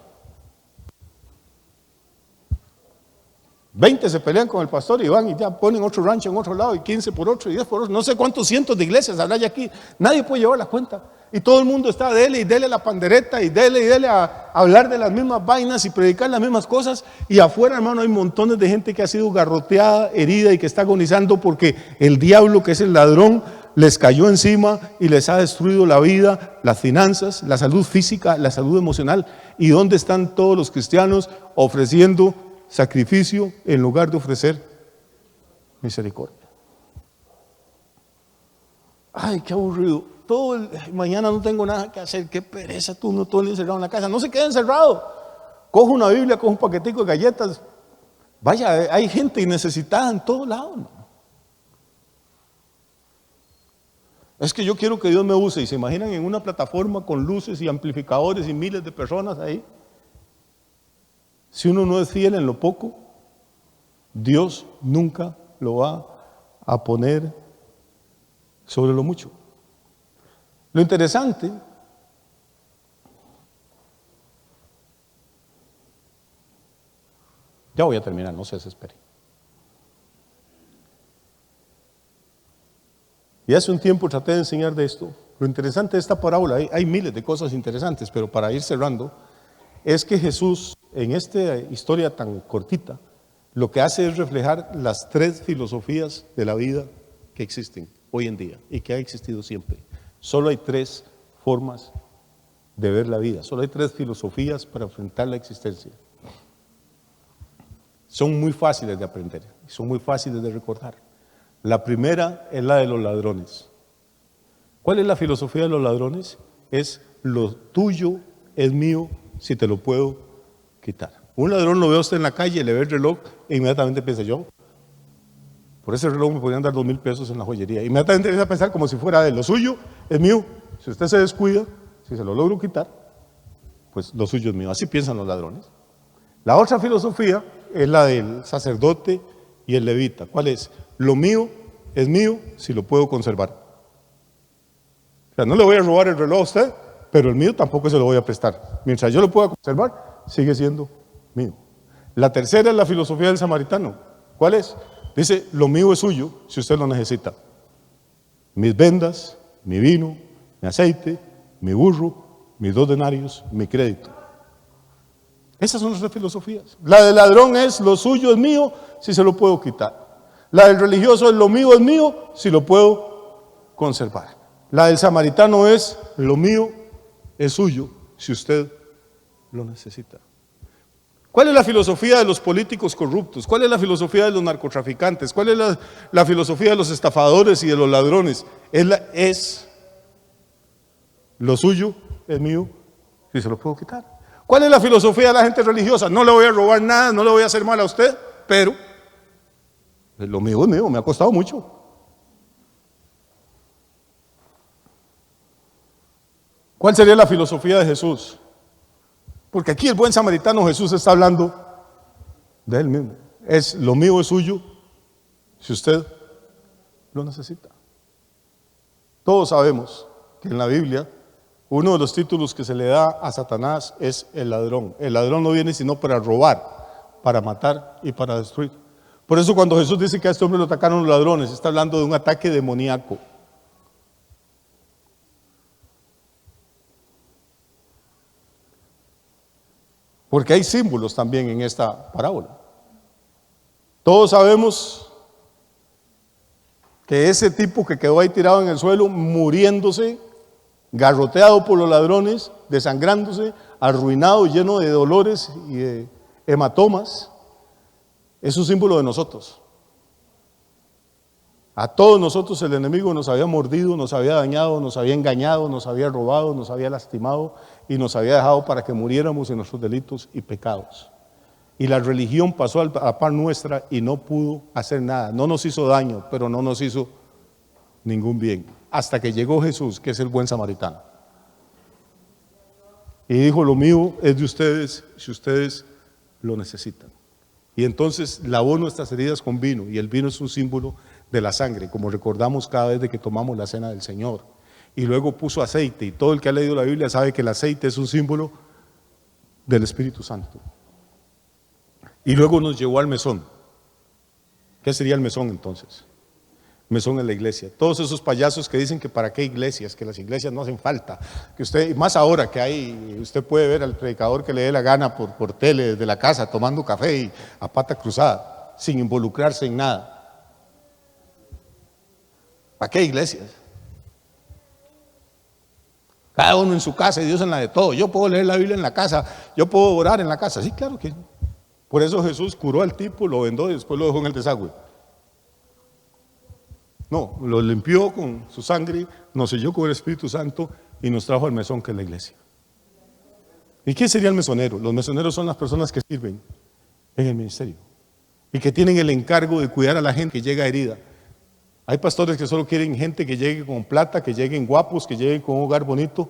20 se pelean con el pastor y van y ya ponen otro rancho en otro lado, y 15 por otro y 10 por otro. No sé cuántos cientos de iglesias habrá ya aquí. Nadie puede llevar la cuenta. Y todo el mundo está dele y dele la pandereta y dele a hablar de las mismas vainas y predicar las mismas cosas. Y afuera, hermano, hay montones de gente que ha sido garroteada, herida y que está agonizando porque el diablo, que es el ladrón, les cayó encima y les ha destruido la vida, las finanzas, la salud física, la salud emocional. ¿Y dónde están todos los cristianos ofreciendo sacrificio en lugar de ofrecer misericordia? Ay, qué aburrido. Mañana no tengo nada que hacer. Qué pereza, tú no todo el día encerrado en la casa. No se quede encerrado. Coja una Biblia, coja un paquetico de galletas. Vaya, hay gente necesitada en todos lados, ¿no? Es que yo quiero que Dios me use. Y se imaginan en una plataforma con luces y amplificadores y miles de personas ahí. Si uno no es fiel en lo poco, Dios nunca lo va a poner sobre lo mucho. Lo interesante ya voy a terminar, no se desespere. Y hace un tiempo traté de enseñar de esto. Lo interesante de esta parábola, hay miles de cosas interesantes, pero para ir cerrando, es que Jesús, en esta historia tan cortita, lo que hace es reflejar las tres filosofías de la vida que existen hoy en día y que ha existido siempre. Solo hay tres formas de ver la vida, solo hay tres filosofías para enfrentar la existencia. Son muy fáciles de aprender, son muy fáciles de recordar. La primera es la de los ladrones. ¿Cuál es la filosofía de los ladrones? Es: lo tuyo es mío si te lo puedo quitar. Un ladrón lo ve a usted en la calle, le ve el reloj e inmediatamente piensa: yo, por ese reloj me podrían dar 2,000 pesos en la joyería. Inmediatamente empieza a pensar como si fuera de él. Lo suyo es mío. Si usted se descuida, si se lo logro quitar, pues lo suyo es mío. Así piensan los ladrones. La otra filosofía es la del sacerdote y el levita. ¿Cuál es? Lo mío es mío si lo puedo conservar. O sea, no le voy a robar el reloj a usted, pero el mío tampoco se lo voy a prestar. Mientras yo lo pueda conservar, sigue siendo mío. La tercera es la filosofía del samaritano. ¿Cuál es? Dice: lo mío es suyo si usted lo necesita. Mis vendas, mi vino, mi aceite, mi burro, mis 2 denarios, mi crédito. Esas son nuestras filosofías. La del ladrón es: lo suyo es mío si se lo puedo quitar. La del religioso es: lo mío es mío si lo puedo conservar. La del samaritano es: lo mío es suyo si usted lo necesita. ¿Cuál es la filosofía de los políticos corruptos? ¿Cuál es la filosofía de los narcotraficantes? ¿Cuál es la filosofía de los estafadores y de los ladrones? Es lo suyo es mío si se lo puedo quitar. ¿Cuál es la filosofía de la gente religiosa? No le voy a robar nada, no le voy a hacer mal a usted, pero lo mío es mío, me ha costado mucho. ¿Cuál sería la filosofía de Jesús? Porque aquí el buen samaritano, Jesús está hablando de él mismo. Es: lo mío es suyo si usted lo necesita. Todos sabemos que en la Biblia uno de los títulos que se le da a Satanás es el ladrón. El ladrón no viene sino para robar, para matar y para destruir. Por eso cuando Jesús dice que a este hombre lo atacaron los ladrones, está hablando de un ataque demoníaco. Porque hay símbolos también en esta parábola. Todos sabemos que ese tipo que quedó ahí tirado en el suelo, muriéndose, garroteado por los ladrones, desangrándose, arruinado, lleno de dolores y de hematomas, es un símbolo de nosotros. A todos nosotros el enemigo nos había mordido, nos había dañado, nos había engañado, nos había robado, nos había lastimado y nos había dejado para que muriéramos en nuestros delitos y pecados. Y la religión pasó a la par nuestra y no pudo hacer nada. No nos hizo daño, pero no nos hizo ningún bien. Hasta que llegó Jesús, que es el buen samaritano. Y dijo: lo mío es de ustedes, si ustedes lo necesitan. Y entonces lavó nuestras heridas con vino, y el vino es un símbolo de la sangre, como recordamos cada vez de que tomamos la cena del Señor. Y luego puso aceite, y todo el que ha leído la Biblia sabe que el aceite es un símbolo del Espíritu Santo. Y luego nos llevó al mesón. ¿Qué sería el mesón entonces? Mesón en la iglesia. Todos esos payasos que dicen que para qué iglesias, que las iglesias no hacen falta, que usted, más ahora que hay, usted puede ver al predicador que le dé la gana por tele desde la casa tomando café y a pata cruzada, sin involucrarse en nada. ¿Para qué iglesias? Cada uno en su casa y Dios en la de todo. Yo puedo leer la Biblia en la casa, yo puedo orar en la casa. Sí, claro que no. Por eso Jesús curó al tipo, lo vendó y después lo dejó en el desagüe. No, lo limpió con su sangre, nos selló con el Espíritu Santo y nos trajo al mesón, que es la iglesia. ¿Y qué sería el mesonero? Los mesoneros son las personas que sirven en el ministerio y que tienen el encargo de cuidar a la gente que llega herida. Hay pastores que solo quieren gente que llegue con plata, que lleguen guapos, que lleguen con un hogar bonito.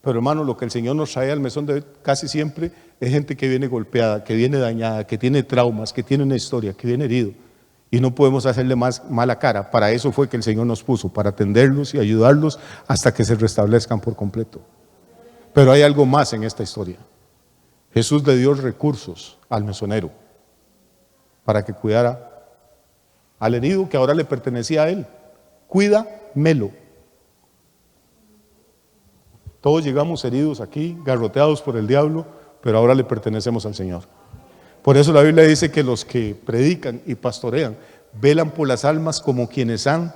Pero hermano, lo que el Señor nos trae al mesón de casi siempre es gente que viene golpeada, que viene dañada, que tiene traumas, que tiene una historia, que viene herido. Y no podemos hacerle más mala cara. Para eso fue que el Señor nos puso, para atenderlos y ayudarlos hasta que se restablezcan por completo. Pero hay algo más en esta historia. Jesús le dio recursos al mesonero para que cuidara al herido que ahora le pertenecía a él. Cuídamelo. Todos llegamos heridos aquí, garroteados por el diablo, pero ahora le pertenecemos al Señor. Por eso la Biblia dice que los que predican y pastorean velan por las almas como quienes han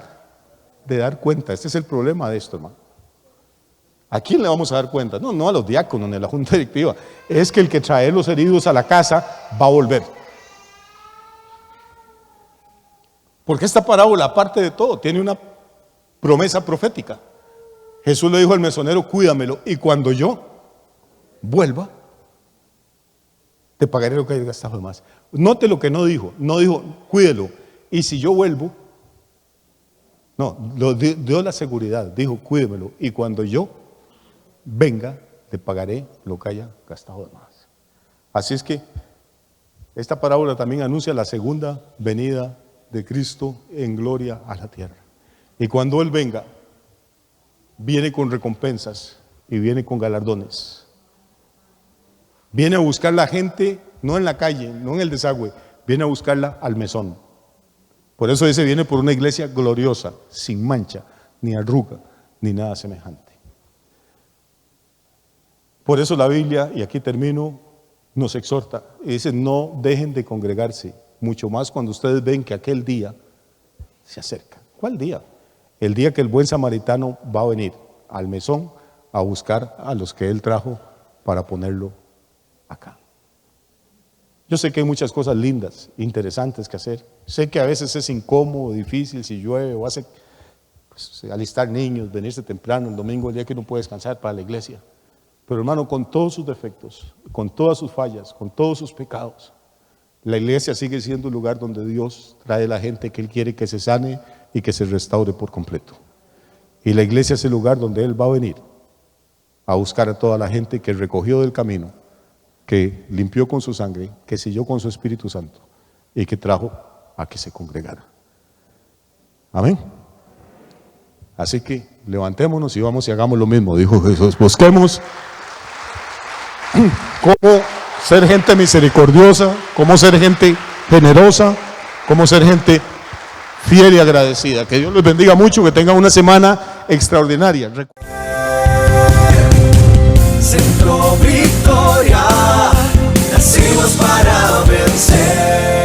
de dar cuenta. Este es el problema de esto, hermano. ¿A quién le vamos a dar cuenta? No a los diáconos ni a la junta directiva. Es que el que trae los heridos a la casa va a volver. Porque esta parábola, aparte de todo, tiene una promesa profética. Jesús le dijo al mesonero: cuídamelo, y cuando yo vuelva, te pagaré lo que hayas gastado de más. Note lo que no dijo cuídelo, y si yo vuelvo, no, dio la seguridad, dijo: cuídemelo, y cuando yo venga, te pagaré lo que haya gastado de más. Así es que esta parábola también anuncia la segunda venida de Cristo en gloria a la tierra. Y cuando Él venga, viene con recompensas y viene con galardones. Viene a buscar la gente, no en la calle, no en el desagüe, viene a buscarla al mesón. Por eso dice: viene por una iglesia gloriosa, sin mancha, ni arruga, ni nada semejante. Por eso la Biblia, y aquí termino, nos exhorta y dice: no dejen de congregarse, mucho más cuando ustedes ven que aquel día se acerca. ¿Cuál día? El día que el buen samaritano va a venir al mesón a buscar a los que Él trajo para ponerlo acá. Yo sé que hay muchas cosas lindas, interesantes que hacer. Sé que a veces es incómodo, difícil, si llueve o hace alistar niños, venirse temprano el domingo, el día que uno puede descansar para la iglesia. Pero hermano, con todos sus defectos, con todas sus fallas, con todos sus pecados, la iglesia sigue siendo el lugar donde Dios trae a la gente que Él quiere que se sane y que se restaure por completo. Y la iglesia es el lugar donde Él va a venir a buscar a toda la gente que recogió del camino, que limpió con su sangre, que selló con su Espíritu Santo y que trajo a que se congregara. Amén. Así que levantémonos y vamos y hagamos lo mismo, dijo Jesús. Busquemos cómo ser gente misericordiosa, cómo ser gente generosa, cómo ser gente fiel y agradecida. Que Dios les bendiga mucho, que tengan una semana extraordinaria. Centro Victoria, nacimos para vencer.